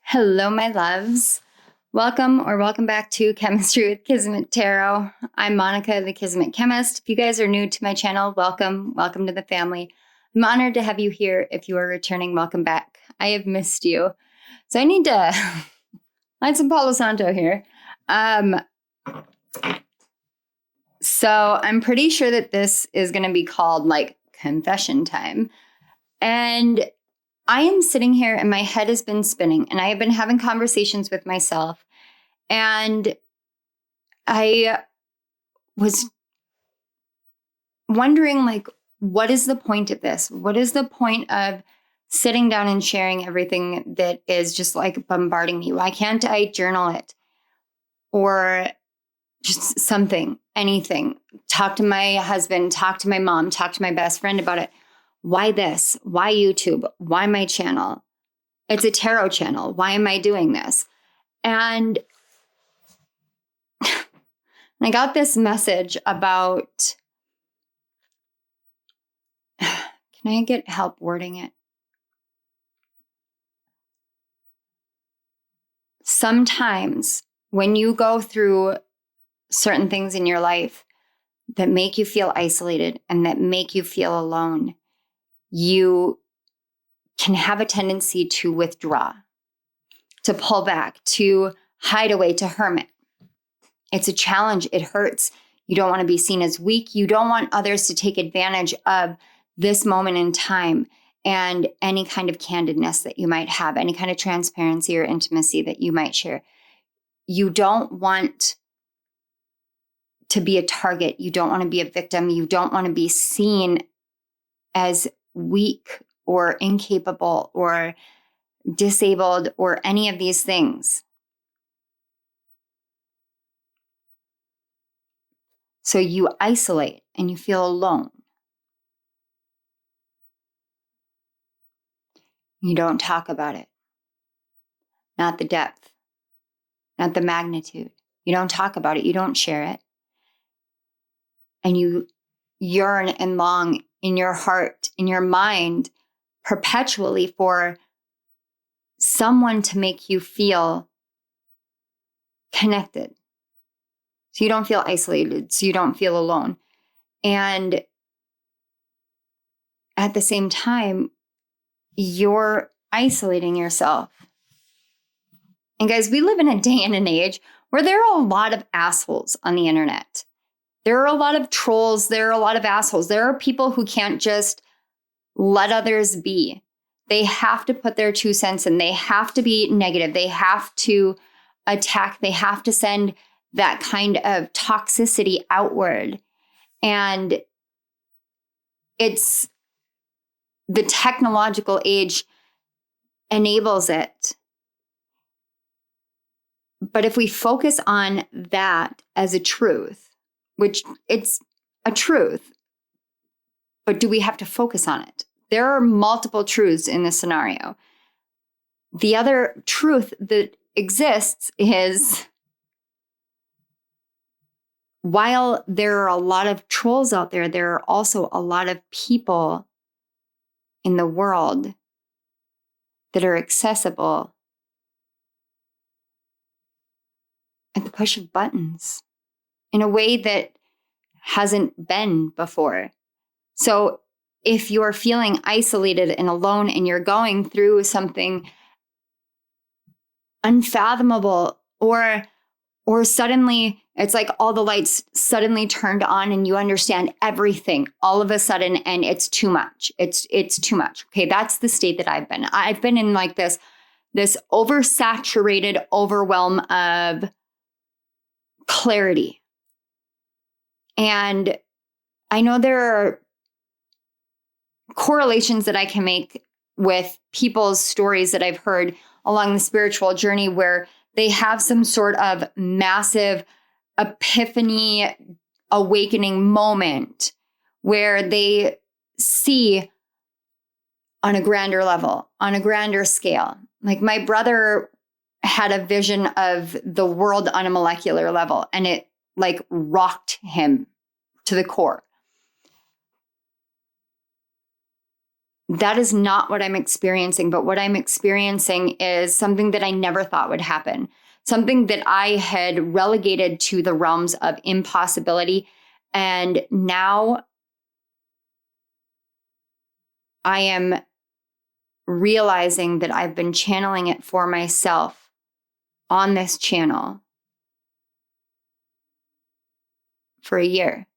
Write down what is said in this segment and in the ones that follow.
Hello, my loves. Welcome back to Chemistry with Kismet Tarot. I'm Monica, the Kismet Chemist. If you guys are new to my channel, welcome to the family. I'm honored to have you here. If you are returning, welcome back. I have missed you. So I need to light some Palo Santo here. So I'm pretty sure that this is going to be called like confession time. And I am sitting here and my head has been spinning and I have been having conversations with myself. And I was wondering, like, what is the point of this? What is the point of sitting down and sharing everything that is just like bombarding me? Why can't I journal it? Or just something, anything. Talk to my husband, talk to my mom, talk to my best friend about it. Why this? Why YouTube? Why my channel? It's a tarot channel. Why am I doing this? And I got this message about, can I get help wording it? Sometimes when you go through certain things in your life that make you feel isolated and that make you feel alone, you can have a tendency to withdraw, to pull back, to hide away, to hermit. It's a challenge. It hurts. You don't want to be seen as weak. You don't want others to take advantage of this moment in time and any kind of candidness that you might have, any kind of transparency or intimacy that you might share. You don't want to be a target. You don't want to be a victim. You don't want to be seen as weak or incapable or disabled or any of these things. So you isolate and you feel alone. You don't talk about it. Not the depth, not the magnitude. You don't talk about it. You don't share it. And you yearn and long in your heart, in your mind, perpetually for someone to make you feel connected. So you don't feel isolated, so you don't feel alone. And at the same time, you're isolating yourself. And guys, we live in a day and an age where there are a lot of assholes on the internet. There are a lot of trolls. There are a lot of assholes. There are people who can't just let others be. They have to put their 2 cents in. They have to be negative. They have to attack. They have to send that kind of toxicity outward. And it's the technological age enables it. But if we focus on that as a truth, which it's a truth, but do we have to focus on it? There are multiple truths in this scenario. The other truth that exists is, while there are a lot of trolls out there, there are also a lot of people in the world that are accessible at the push of buttons in a way that hasn't been before. So if you're feeling isolated and alone and you're going through something unfathomable, or suddenly it's like all the lights suddenly turned on and you understand everything all of a sudden and it's too much. It's too much. Okay, that's the state that I've been. I've been in like this oversaturated overwhelm of clarity. And I know there are correlations that I can make with people's stories that I've heard along the spiritual journey where they have some sort of massive epiphany, awakening moment where they see on a grander level, on a grander scale. Like my brother had a vision of the world on a molecular level and it like rocked him to the core. that is not what I'm experiencing. But what I'm experiencing is something that I never thought would happen, something that I had relegated to the realms of impossibility. And now I am realizing that I've been channeling it for myself on this channel for a year.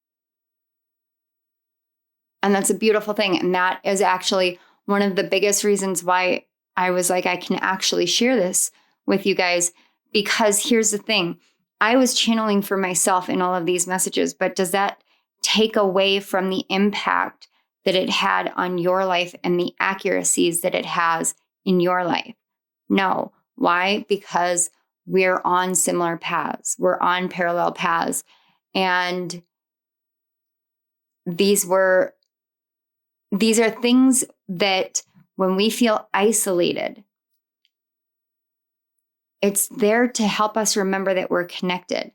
And that's a beautiful thing. And that is actually one of the biggest reasons why I was like, I can actually share this with you guys. Because here's the thing. I was channeling for myself in all of these messages, but does that take away from the impact that it had on your life and the accuracies that it has in your life? No. Why? Because we're on similar paths. We're on parallel paths. And these are things that when we feel isolated, it's there to help us remember that we're connected.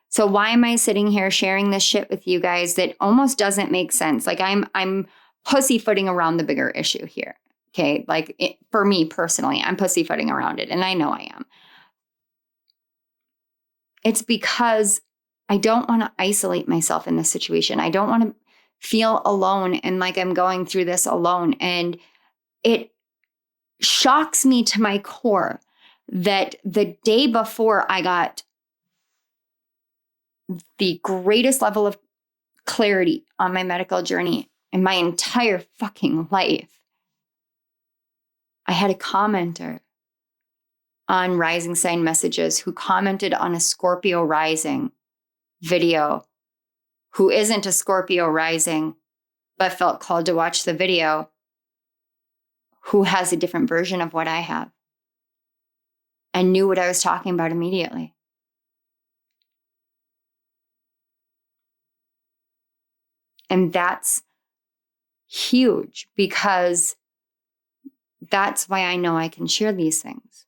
So why am I sitting here sharing this shit with you guys that almost doesn't make sense? Like I'm pussyfooting around the bigger issue here. Okay. Like for me personally, I'm pussyfooting around it. And I know I am. It's because I don't want to isolate myself in this situation. I don't want to feel alone and like I'm going through this alone. And it shocks me to my core that the day before I got the greatest level of clarity on my medical journey in my entire fucking life, I had a commenter on Rising Sign Messages who commented on a Scorpio rising video, who isn't a Scorpio rising, but felt called to watch the video, who has a different version of what I have and knew what I was talking about immediately. And that's huge because that's why I know I can share these things.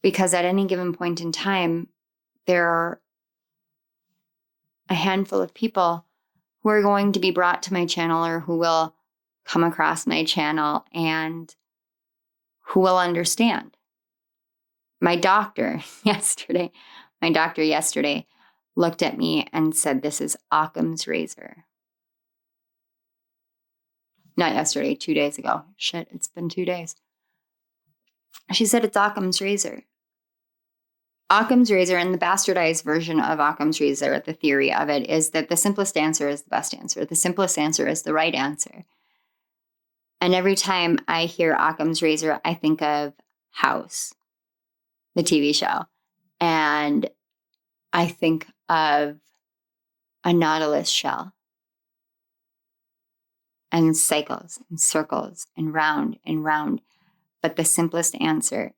Because at any given point in time, there are a handful of people who are going to be brought to my channel or who will come across my channel and who will understand. My doctor yesterday looked at me and said, "This is Occam's razor." Not yesterday, 2 days ago. Shit, it's been 2 days. She said it's Occam's razor. Occam's razor, and the bastardized version of Occam's razor, the theory of it is that the simplest answer is the best answer. The simplest answer is the right answer. And every time I hear Occam's razor, I think of House, the TV show. And I think of a nautilus shell and cycles and circles and round and round. But the simplest answer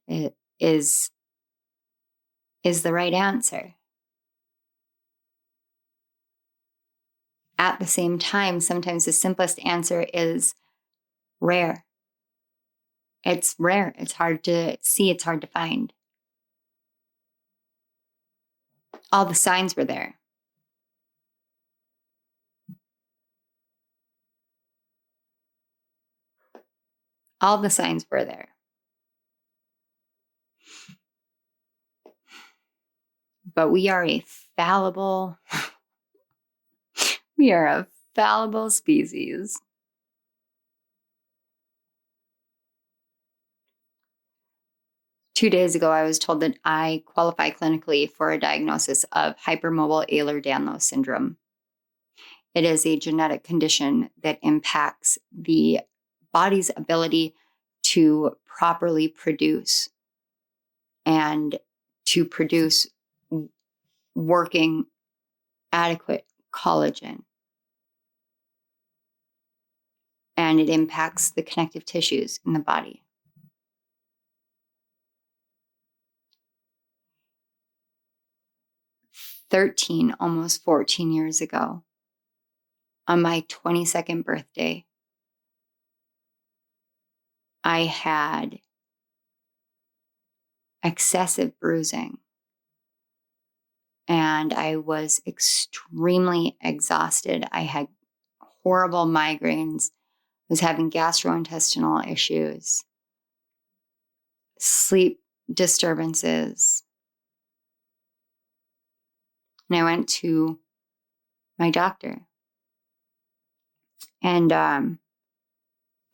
is the right answer. At the same time, sometimes the simplest answer is rare. It's rare. It's hard to see. It's hard to find. All the signs were there. All the signs were there. But we are a fallible species. Two days ago, I was told that I qualify clinically for a diagnosis of hypermobile Ehlers-Danlos syndrome. It is a genetic condition that impacts the body's ability to properly produce and to produce working adequate collagen. And it impacts the connective tissues in the body. 13, almost 14 years ago, on my 22nd birthday, I had excessive bruising. And I was extremely exhausted. I had horrible migraines, was having gastrointestinal issues, sleep disturbances. And I went to my doctor, and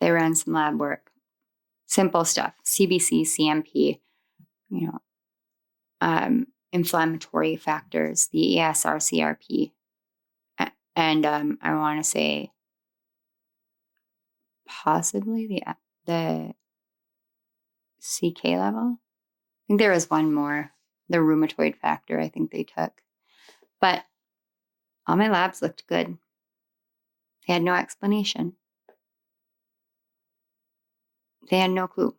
they ran some lab work, simple stuff, CBC, CMP, inflammatory factors, the ESRCRP, and I want to say possibly the CK level. I think there was one more, the rheumatoid factor I think they took. But all my labs looked good. They had no explanation. They had no clue.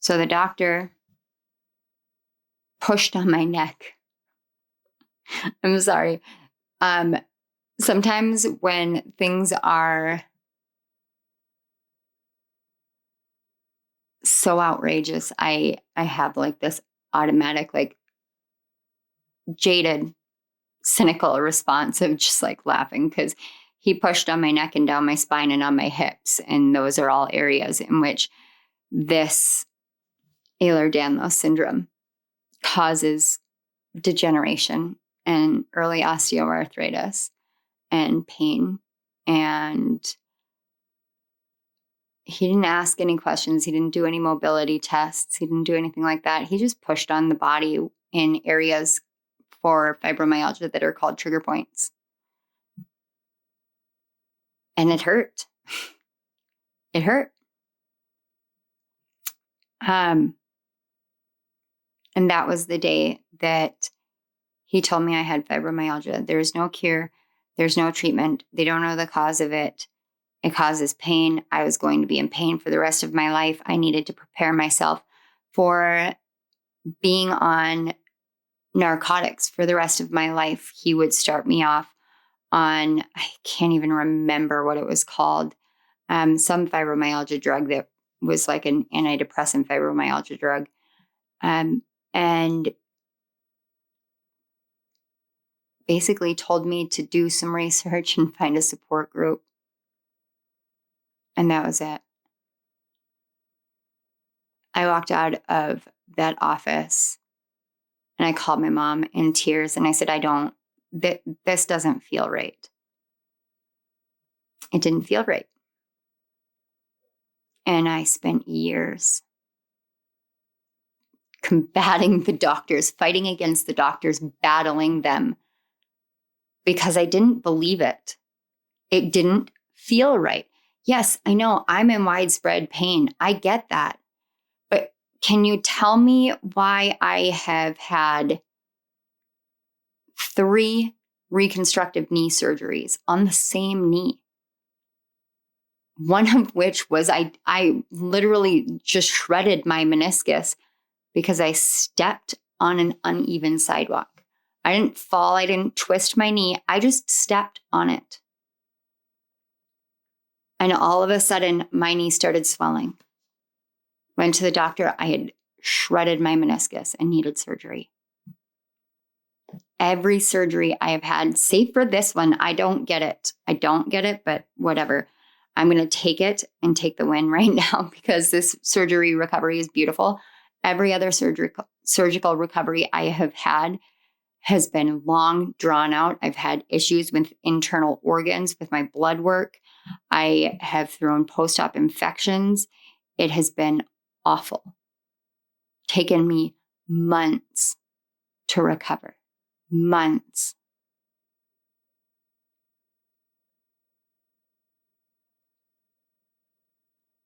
So the doctor pushed on my neck. I'm sorry. Sometimes when things are so outrageous, I have like this automatic, like jaded, cynical response of just like laughing, because he pushed on my neck and down my spine and on my hips. And those are all areas in which this Ehlers-Danlos syndrome causes degeneration and early osteoarthritis and pain. And he didn't ask any questions. He didn't do any mobility tests. He didn't do anything like that. He just pushed on the body in areas for fibromyalgia that are called trigger points. And it hurt. It hurt. And that was the day that he told me I had fibromyalgia. There's no cure. There's no treatment. They don't know the cause of it. It causes pain. I was going to be in pain for the rest of my life. I needed to prepare myself for being on narcotics for the rest of my life. He would start me off on, I can't even remember what it was called, some fibromyalgia drug that was like an antidepressant fibromyalgia drug. And basically told me to do some research and find a support group. And that was it. I walked out of that office and I called my mom in tears and I said, this doesn't feel right. It didn't feel right. And I spent years combating the doctors, fighting against the doctors, battling them, because I didn't believe it. It didn't feel right. Yes, I know I'm in widespread pain. I get that. But can you tell me why I have had 3 reconstructive knee surgeries on the same knee? One of which was I literally just shredded my meniscus because I stepped on an uneven sidewalk. I didn't fall. I didn't twist my knee. I just stepped on it. And all of a sudden, my knee started swelling. Went to the doctor. I had shredded my meniscus and needed surgery. Every surgery I have had, save for this one, I don't get it. I don't get it, but whatever. I'm going to take it and take the win right now because this surgery recovery is beautiful. Every other surgical recovery I have had has been long, drawn out. I've had issues with internal organs, with my blood work. I have thrown post-op infections. It has been awful. Taken me months to recover. Months.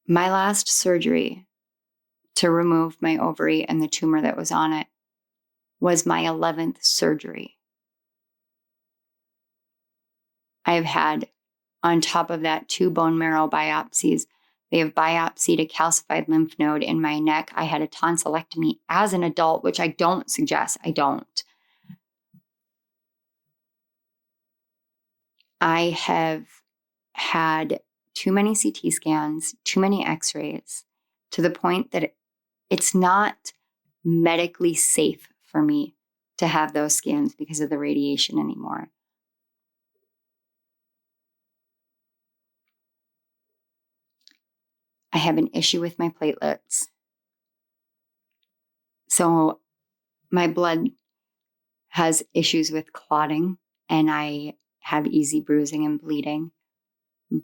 My last surgery to remove my ovary and the tumor that was on it was my 11th surgery. I've had, on top of that, 2 bone marrow biopsies. They have biopsied a calcified lymph node in my neck. I had a tonsillectomy as an adult, which I don't suggest. I don't. I have had too many CT scans, too many x-rays, to the point that it's not medically safe for me to have those scans because of the radiation anymore. I have an issue with my platelets. So my blood has issues with clotting, and I have easy bruising and bleeding.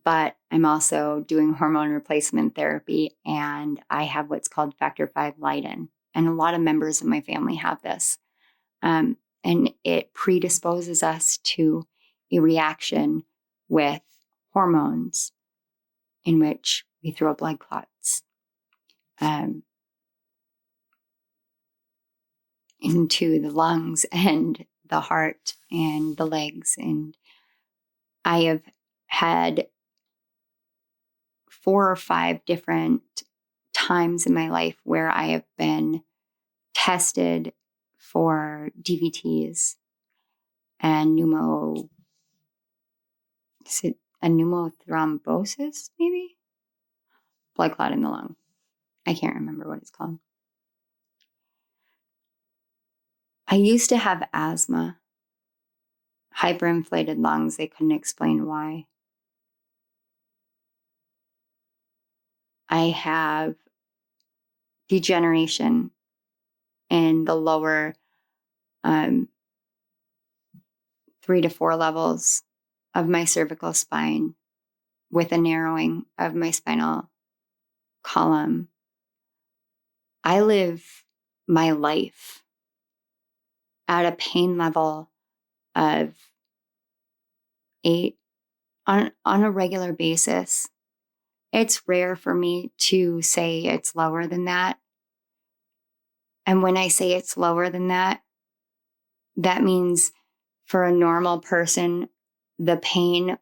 But I'm also doing hormone replacement therapy, and I have what's called factor V Leiden. And a lot of members of my family have this. And it predisposes us to a reaction with hormones in which we throw blood clots into the lungs and the heart and the legs. And I have had 4 or 5 different times in my life where I have been tested for DVTs and pneumothrombosis, maybe? Blood clot in the lung. I can't remember what it's called. I used to have asthma, hyperinflated lungs. They couldn't explain why. I have degeneration in the lower 3 to 4 levels of my cervical spine with a narrowing of my spinal column. I live my life at a pain level of 8 on a regular basis. It's rare for me to say it's lower than that. And when I say it's lower than that, that means for a normal person, the pain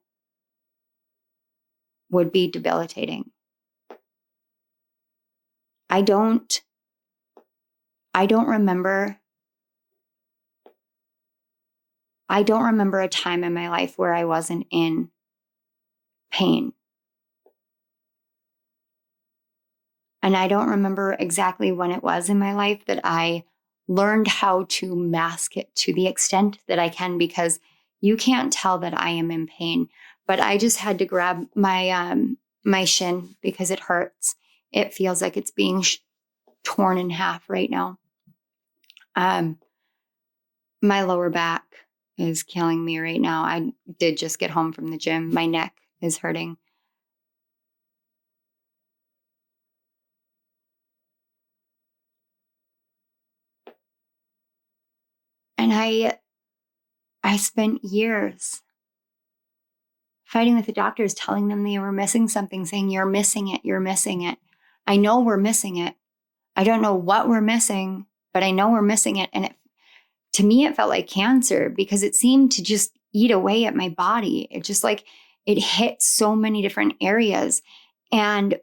would be debilitating. I don't remember a time in my life where I wasn't in pain. And I don't remember exactly when it was in my life that I learned how to mask it to the extent that I can, because you can't tell that I am in pain. But I just had to grab my shin because it hurts. It feels like it's being torn in half right now. My lower back is killing me right now. I did just get home from the gym. My neck is hurting. And I spent years fighting with the doctors, telling them they were missing something, saying, you're missing it, you're missing it. I know we're missing it. I don't know what we're missing, but I know we're missing it. And to me, it felt like cancer because it seemed to just eat away at my body. It just like, it hit so many different areas. And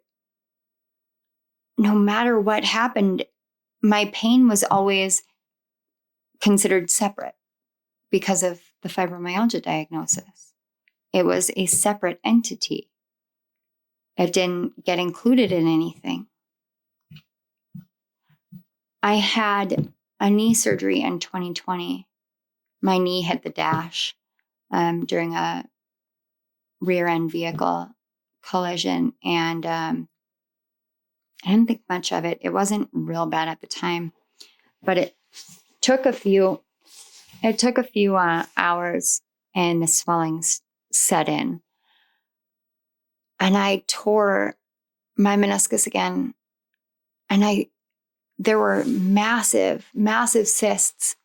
no matter what happened, my pain was always considered separate because of the fibromyalgia diagnosis. It was a separate entity. It didn't get included in anything. I had a knee surgery in 2020. My knee hit the dash during a rear end vehicle collision. And I didn't think much of it. It wasn't real bad at the time, but it took a few hours and the swelling set in. And I tore my meniscus again. And there were massive, massive cysts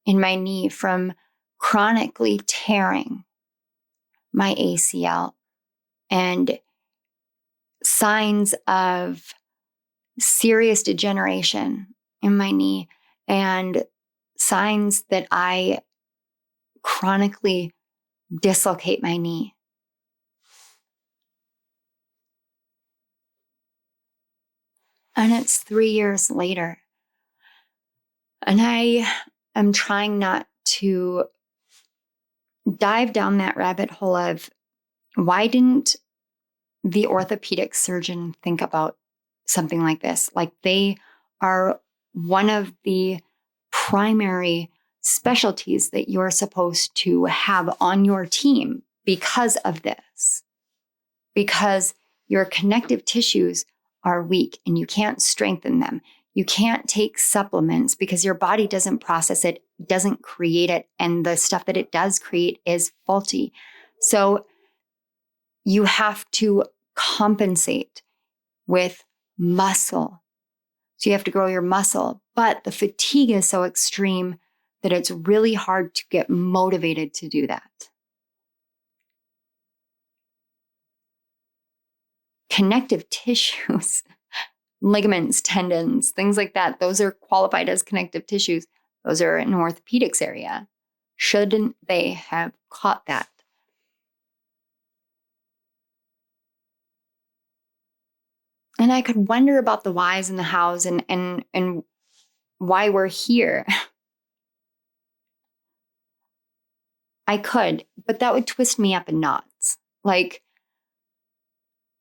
in my knee from chronically tearing my ACL, and signs of serious degeneration in my knee, and signs that I chronically dislocate my knee. And it's 3 years later. And I am trying not to dive down that rabbit hole of why didn't the orthopedic surgeon think about something like this? Like, they are one of the primary specialties that you're supposed to have on your team because of this, because your connective tissues are weak and you can't strengthen them. You can't take supplements because your body doesn't process it, doesn't create it, and the stuff that it does create is faulty. So you have to compensate with muscle. So you have to grow your muscle, but the fatigue is so extreme that it's really hard to get motivated to do that. Connective tissues, ligaments, tendons, things like that, those are qualified as connective tissues. Those are in orthopedics area. Shouldn't they have caught that? And I could wonder about the whys and the hows and why we're here. I could, but that would twist me up in knots. Like,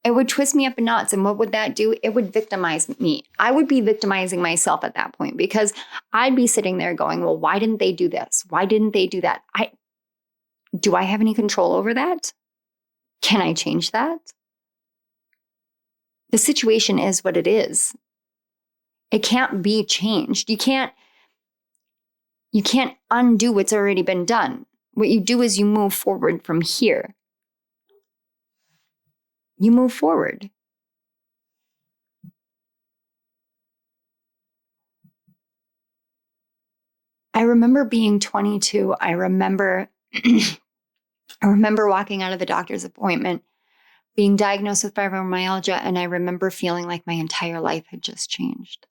it would twist me up in knots. And what would that do? It would victimize me. I would be victimizing myself at that point because I'd be sitting there going, well, why didn't they do this? Why didn't they do that? Do I have any control over that? Can I change that? The situation is what it is. It can't be changed. You can't undo what's already been done. What you do is you move forward from here. You move forward. I remember being 22. I remember walking out of the doctor's appointment, being diagnosed with fibromyalgia, and I remember feeling like my entire life had just changed.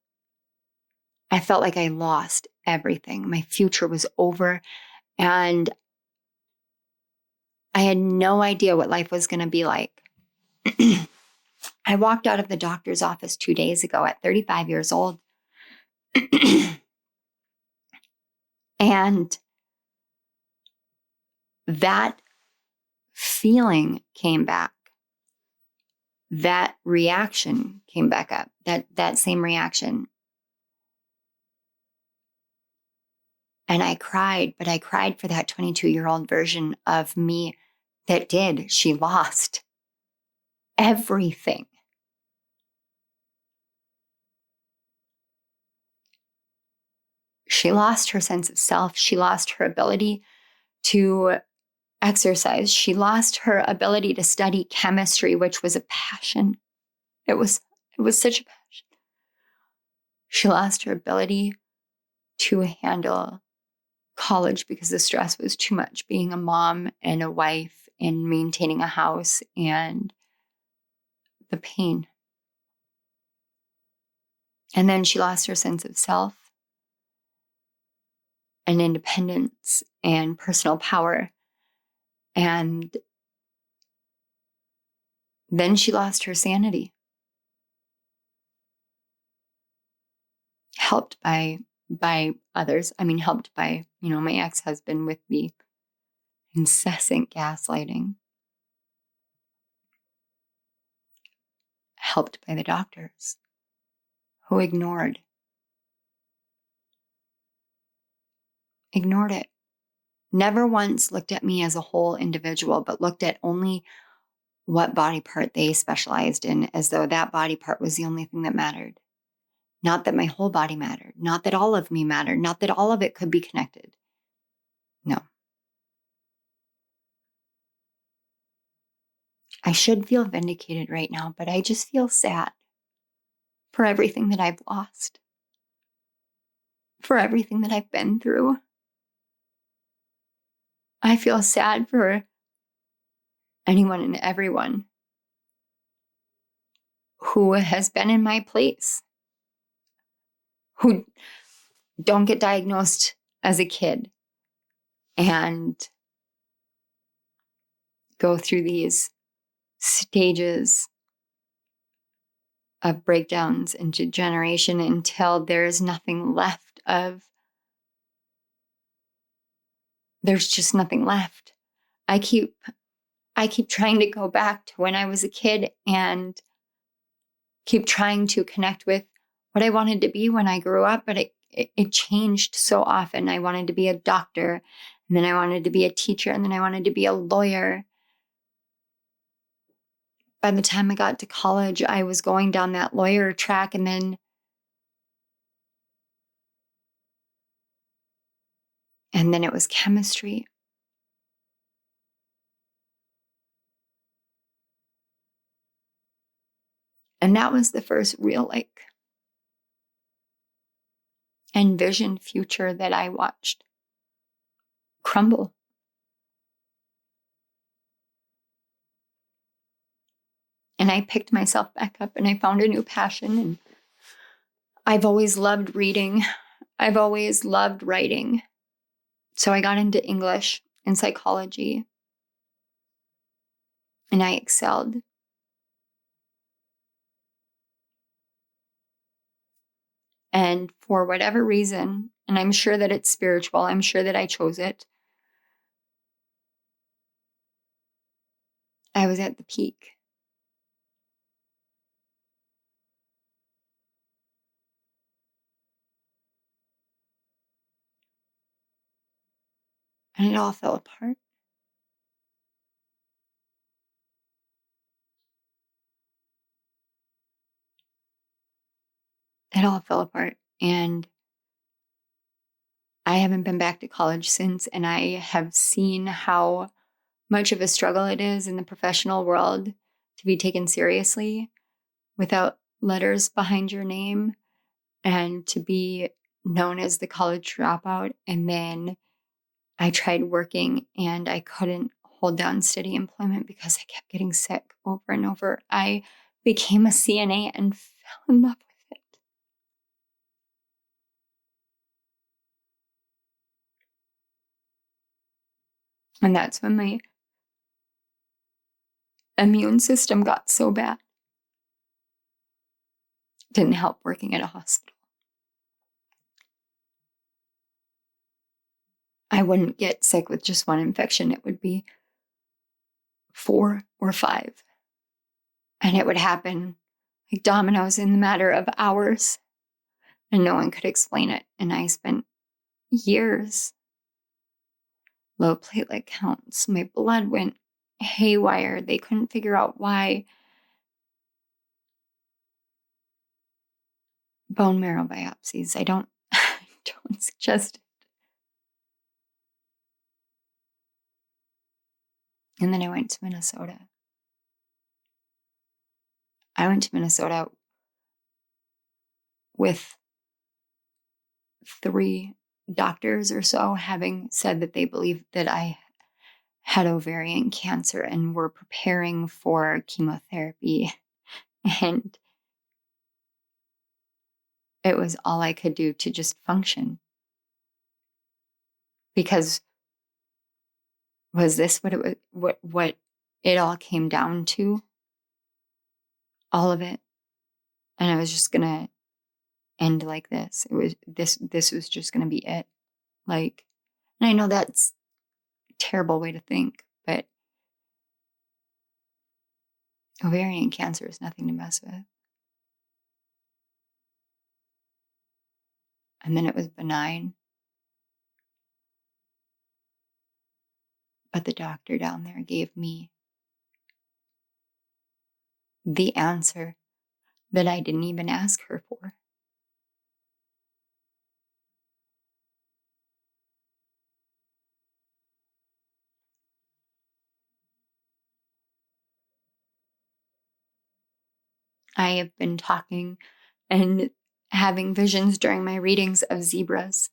I felt like I lost everything. My future was over, and I had no idea what life was going to be like. I walked out of the doctor's office 2 days ago at 35 years old. And that feeling came back. That reaction came back up. That same reaction. And I cried, but I cried for that 22-year-old version of me that did. She lost everything. She lost her sense of self. She lost her ability to exercise. She lost her ability to study chemistry, which was a passion. It was such a passion. She lost her ability to handle college because the stress was too much, being a mom and a wife and maintaining a house and the pain. And then she lost her sense of self and independence and personal power. And then she lost her sanity. Helped by others. I mean, helped by, my ex-husband with the incessant gaslighting. Helped by the doctors who ignored it. Never once looked at me as a whole individual, but looked at only what body part they specialized in, as though that body part was the only thing that mattered. Not that my whole body mattered. Not that all of me mattered. Not that all of it could be connected. No. I should feel vindicated right now, but I just feel sad for everything that I've lost, for everything that I've been through. I feel sad for anyone and everyone who has been in my place, who don't get diagnosed as a kid and go through these stages of breakdowns and degeneration until there's nothing left there's just nothing left. I keep trying to go back to when I was a kid and keep trying to connect with what I wanted to be when I grew up, but it changed so often. I wanted to be a doctor, and then I wanted to be a teacher, and then I wanted to be a lawyer. by the time I got to college, I was going down that lawyer track, and then it was chemistry. And that was the first real, like, envisioned future that I watched crumble. And I picked myself back up and I found a new passion. And I've always loved reading. I've always loved writing. So I got into English and psychology. And I excelled. And for whatever reason, and I'm sure that it's spiritual, I'm sure that I chose it, I was at the peak. And it all fell apart. It all fell apart. And I haven't been back to college since, and I have seen how much of a struggle it is in the professional world to be taken seriously without letters behind your name and to be known as the college dropout. And then I tried working and I couldn't hold down steady employment because I kept getting sick over and over. I became a CNA and fell in love with it. And that's when my immune system got so bad. Didn't help working at a hospital. I wouldn't get sick with just one infection. It would be 4 or 5. And it would happen like dominoes in the matter of hours. And no one could explain it. And I spent years, low platelet counts. My blood went haywire. They couldn't figure out why. Bone marrow biopsies. I don't suggest it. And then I went to Minnesota. I went to Minnesota with 3 doctors or so having said that they believed that I had ovarian cancer and were preparing for chemotherapy. And it was all I could do to just function. Because was this what it was, what it all came down to? All of it. And I was just gonna end like this. It was this was just gonna be it. Like, and I know that's a terrible way to think, but ovarian cancer is nothing to mess with. And then it was benign. But the doctor down there gave me the answer that I didn't even ask her for. I have been talking and having visions during my readings of zebras,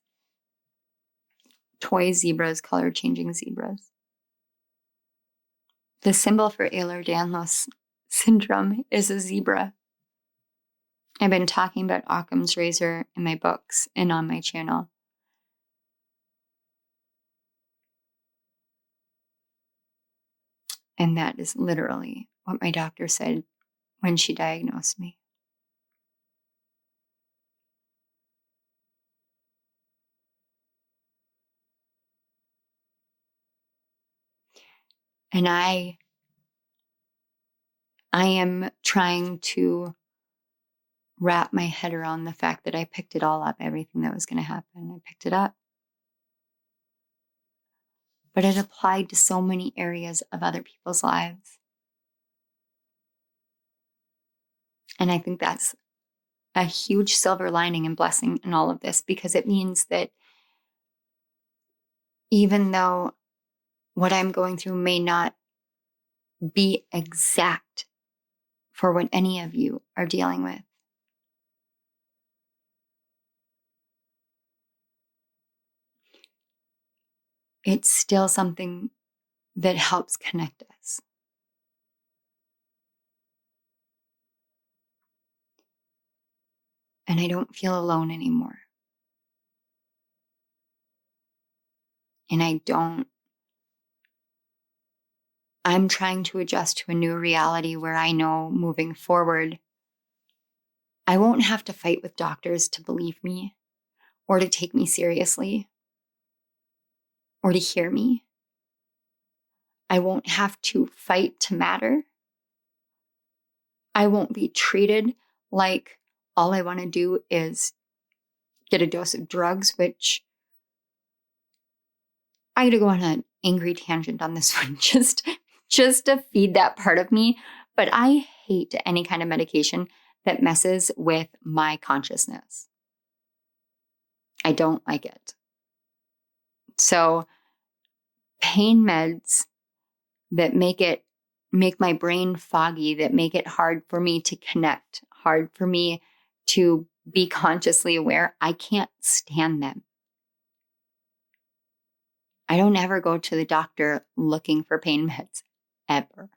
toy zebras, color changing zebras. The symbol for Ehlers-Danlos syndrome is a zebra. I've been talking about Occam's razor in my books and on my channel. And that is literally what my doctor said when she diagnosed me. And I am trying to wrap my head around the fact that I picked it all up, everything that was going to happen. I picked it up. But it applied to so many areas of other people's lives. And I think that's a huge silver lining and blessing in all of this, because it means that even though what I'm going through may not be exact for what any of you are dealing with, it's still something that helps connect us. And I don't feel alone anymore. And I'm trying to adjust to a new reality where I know moving forward, I won't have to fight with doctors to believe me or to take me seriously or to hear me. I won't have to fight to matter. I won't be treated like all I want to do is get a dose of drugs, which I got to go on an angry tangent on this one just to feed that part of me. But I hate any kind of medication that messes with my consciousness. I don't like it. So pain meds that make my brain foggy, that make it hard for me to connect, hard for me to be consciously aware, I can't stand them. I don't ever go to the doctor looking for pain meds, ever.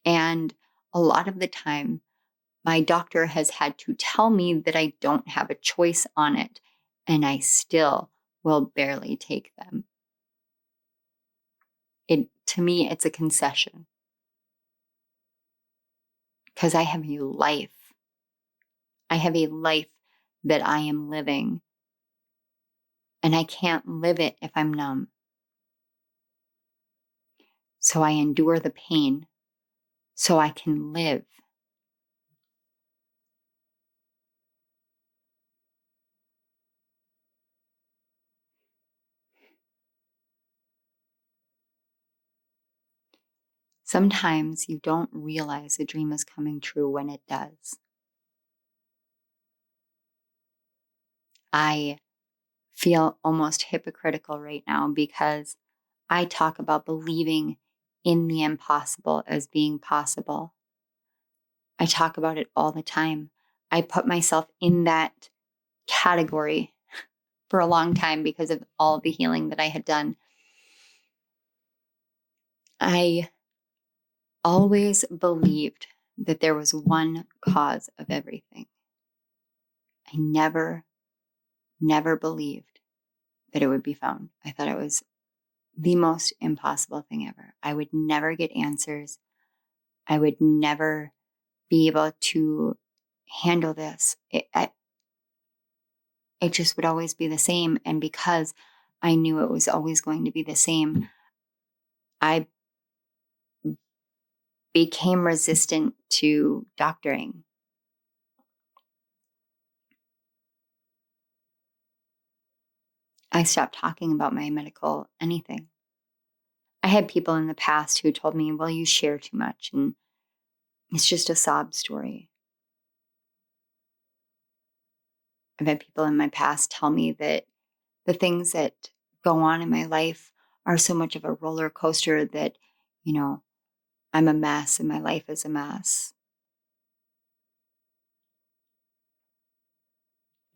And a lot of the time, my doctor has had to tell me that I don't have a choice on it, and I still will barely take them. To me, it's a concession. Because I have a life. I have a life that I am living. And I can't live it if I'm numb. So I endure the pain so I can live. Sometimes you don't realize a dream is coming true when it does. I feel almost hypocritical right now because I talk about believing in the impossible as being possible. I talk about it all the time. I put myself in that category for a long time because of all the healing that I had done. I always believed that there was one cause of everything. I never believed that it would be found. I thought it was the most impossible thing ever. I would never get answers. I would never be able to handle this. It just would always be the same. And because I knew it was always going to be the same, I became resistant to doctoring. I stopped talking about my medical anything. I had people in the past who told me, well, you share too much and it's just a sob story. I've had people in my past tell me that the things that go on in my life are so much of a roller coaster that, I'm a mess and my life is a mess.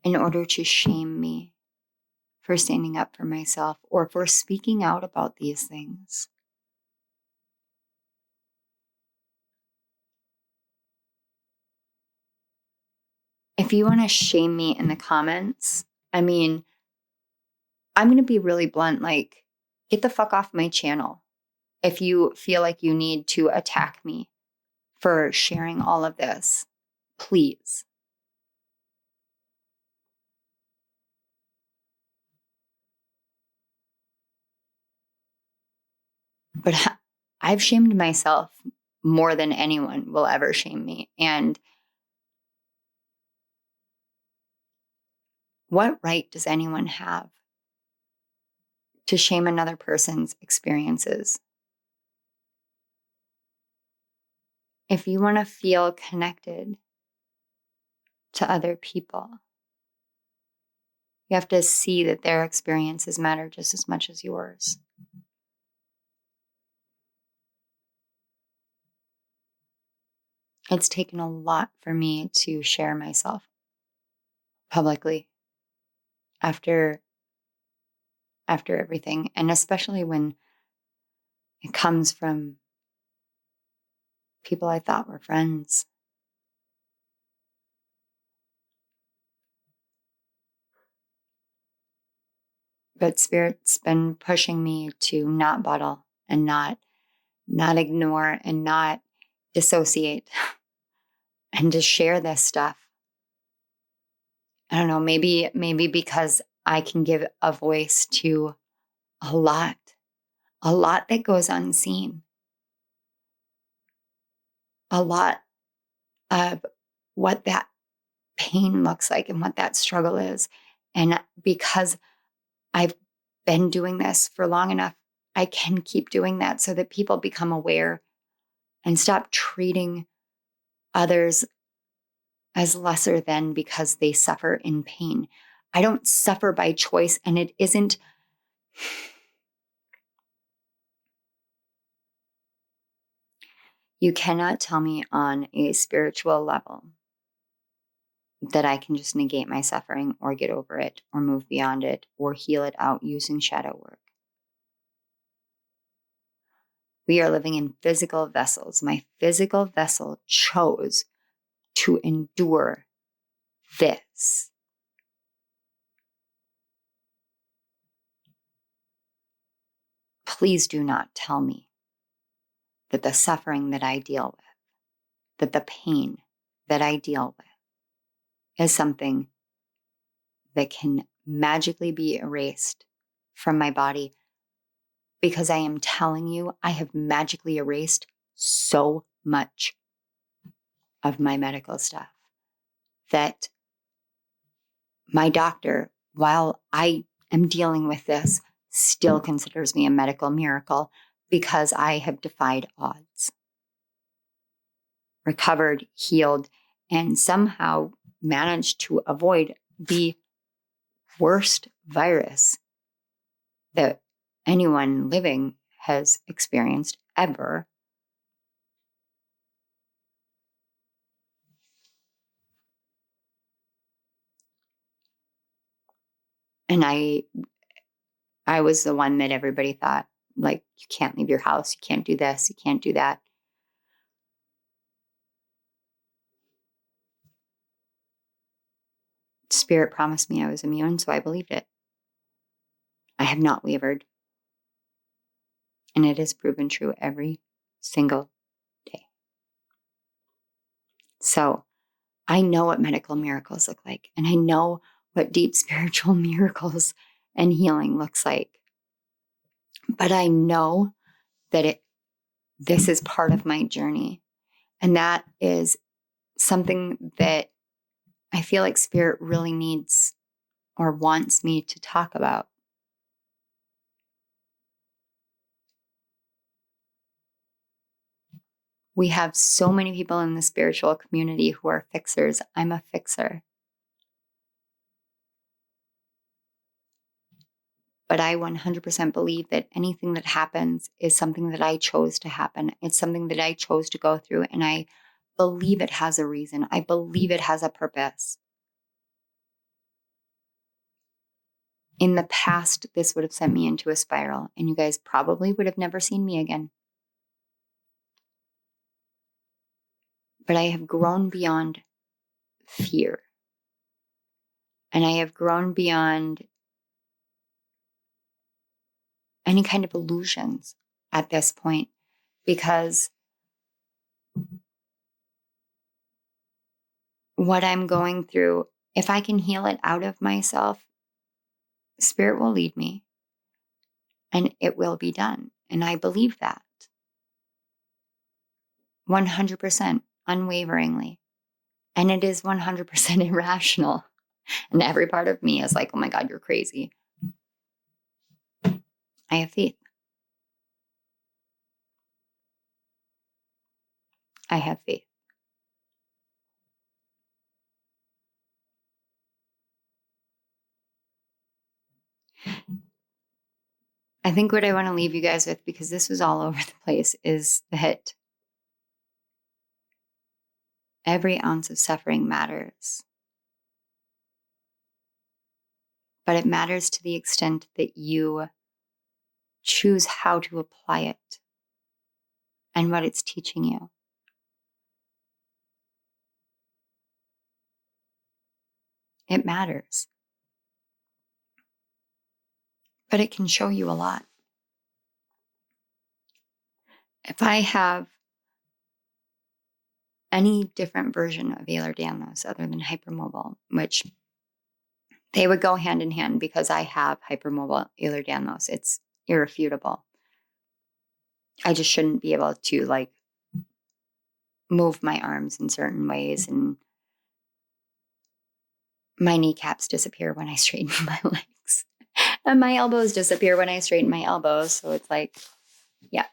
In order to shame me for standing up for myself or for speaking out about these things. If you want to shame me in the comments, I'm going to be really blunt, get the fuck off my channel. If you feel like you need to attack me for sharing all of this, please. But I've shamed myself more than anyone will ever shame me. And what right does anyone have to shame another person's experiences? if you want to feel connected to other people, you have to see that their experiences matter just as much as yours. It's taken a lot for me to share myself publicly after everything, and especially when it comes from people I thought were friends. But Spirit's been pushing me to not bottle and not ignore and not dissociate and to share this stuff. I don't know, maybe because I can give a voice to a lot that goes unseen. A lot of what that pain looks like and what that struggle is. And because I've been doing this for long enough, I can keep doing that so that people become aware and stop treating others as lesser than because they suffer in pain. I don't suffer by choice, and it isn't. You cannot tell me on a spiritual level that I can just negate my suffering or get over it or move beyond it or heal it out using shadow work. We are living in physical vessels. My physical vessel chose to endure this. Please do not tell me that the suffering that I deal with, that the pain that I deal with is something that can magically be erased from my body, because I am telling you, I have magically erased so much of my medical stuff that my doctor, while I am dealing with this, still considers me a medical miracle because I have defied odds, recovered, healed, and somehow managed to avoid the worst virus that anyone living has experienced ever. And I was the one that everybody thought, like, you can't leave your house, you can't do this, you can't do that. Spirit promised me I was immune, so I believed it. I have not wavered. And it has proven true every single day. So I know what medical miracles look like, and I know what deep spiritual miracles and healing looks like. But I know that this is part of my journey. And that is something that I feel like Spirit really needs or wants me to talk about. We have so many people in the spiritual community who are fixers. I'm a fixer. But I 100% believe that anything that happens is something that I chose to happen. It's something that I chose to go through, and I believe it has a reason. I believe it has a purpose. In the past, this would have sent me into a spiral, and you guys probably would have never seen me again. But I have grown beyond fear. And I have grown beyond any kind of illusions at this point, because what I'm going through, if I can heal it out of myself, Spirit will lead me and it will be done. And I believe that 100% unwaveringly. And it is 100% irrational. And every part of me is like, oh my God, you're crazy. I have faith. I have faith. I think what I want to leave you guys with, because this was all over the place, is that every ounce of suffering matters. But it matters to the extent that you choose how to apply it and what it's teaching you. It matters. But it can show you a lot. If I have any different version of Ehlers-Danlos other than hypermobile, which they would go hand in hand because I have hypermobile Ehlers-Danlos. It's irrefutable. I just shouldn't be able to like move my arms in certain ways, and my kneecaps disappear when I straighten my legs, and my elbows disappear when I straighten my elbows. So it's like, yeah,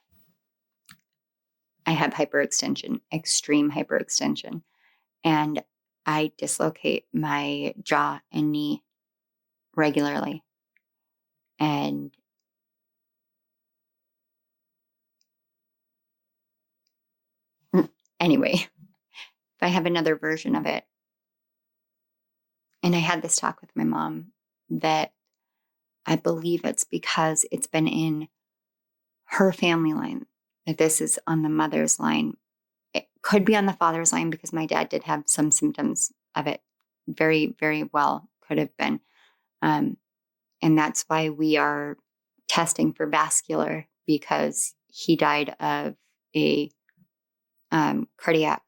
I have hyperextension, extreme hyperextension, and I dislocate my jaw and knee regularly. And anyway, if I have another version of it, and I had this talk with my mom, that I believe it's because it's been in her family line, that this is on the mother's line. It could be on the father's line because my dad did have some symptoms of it. Very, very well could have been. And that's why we are testing for vascular, because he died of a cardiac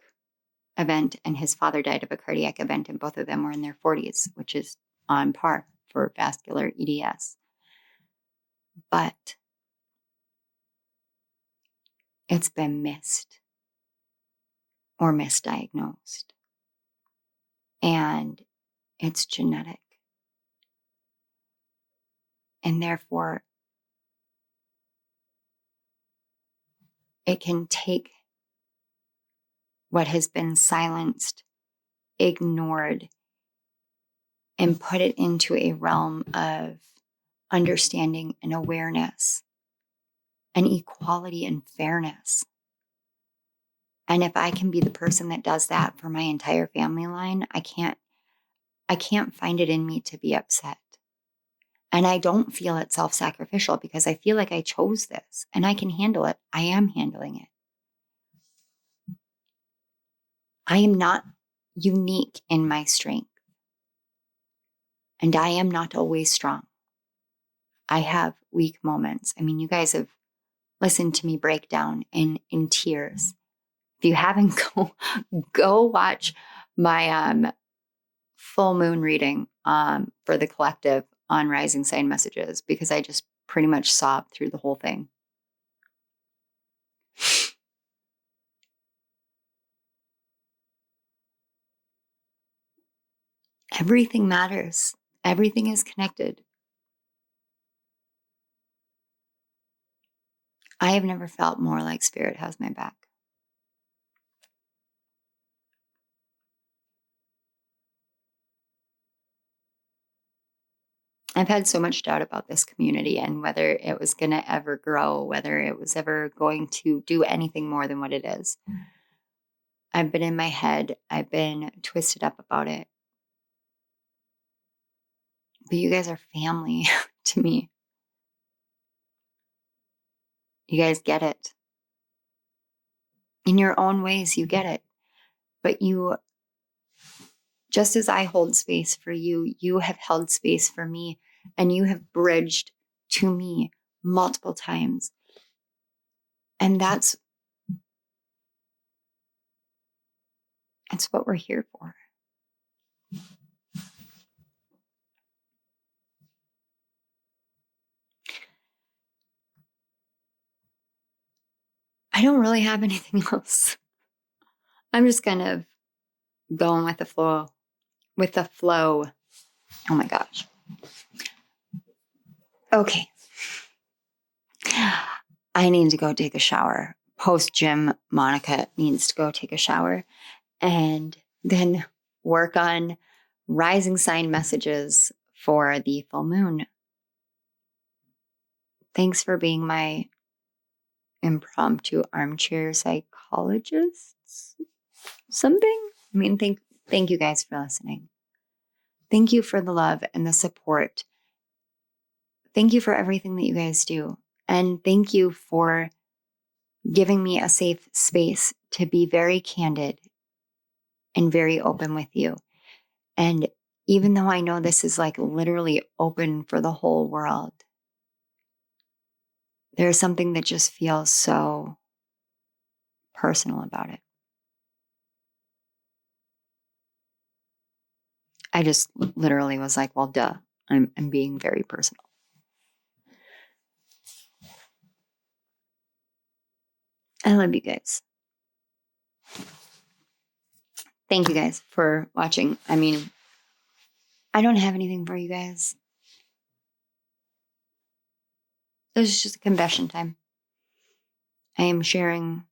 event and his father died of a cardiac event, and both of them were in their 40s, which is on par for vascular EDS. But it's been missed or misdiagnosed. And it's genetic. And therefore, it can take what has been silenced, ignored, and put it into a realm of understanding and awareness and equality and fairness. And if I can be the person that does that for my entire family line, I can't find it in me to be upset. And I don't feel it self-sacrificial because I feel like I chose this and I can handle it. I am handling it. I am not unique in my strength. And I am not always strong. I have weak moments. I mean, you guys have listened to me break down in tears. If you haven't, go watch my full moon reading for the collective on rising sign messages, because I just pretty much sobbed through the whole thing. Everything matters. Everything is connected. I have never felt more like Spirit has my back. I've had so much doubt about this community and whether it was going to ever grow, whether it was ever going to do anything more than what it is. I've been in my head. I've been twisted up about it. But you guys are family to me. You guys get it. In your own ways, you get it. But you, just as I hold space for you, you have held space for me, and you have bridged to me multiple times. And that's what we're here for. I don't really have anything else. I'm just kind of going with the flow. Oh my gosh. Okay. I need to go take a shower, post-gym, Monica needs to go take a shower and then work on rising sign messages for the full moon. Thanks for being my impromptu armchair psychologist. Something? I mean, thank you guys for listening. Thank you for the love and the support. Thank you for everything that you guys do. And thank you for giving me a safe space to be very candid and very open with you. And even though I know this is like literally open for the whole world, there's something that just feels so personal about it. I just literally was like, well, duh, I'm being very personal. I love you guys. Thank you guys for watching. I mean, I don't have anything for you guys. This is just a confession time. I am sharing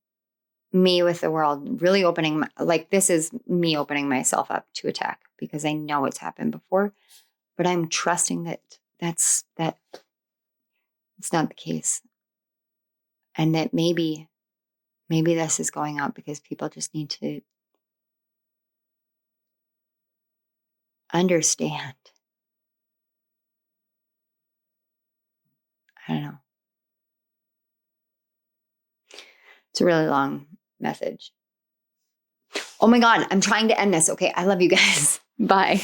me with the world, really opening, this is me opening myself up to attack because I know it's happened before, but I'm trusting that it's not the case. And that maybe this is going out because people just need to understand. I don't know. It's a really long message. Oh my God, I'm trying to end this. Okay, I love you guys. Bye.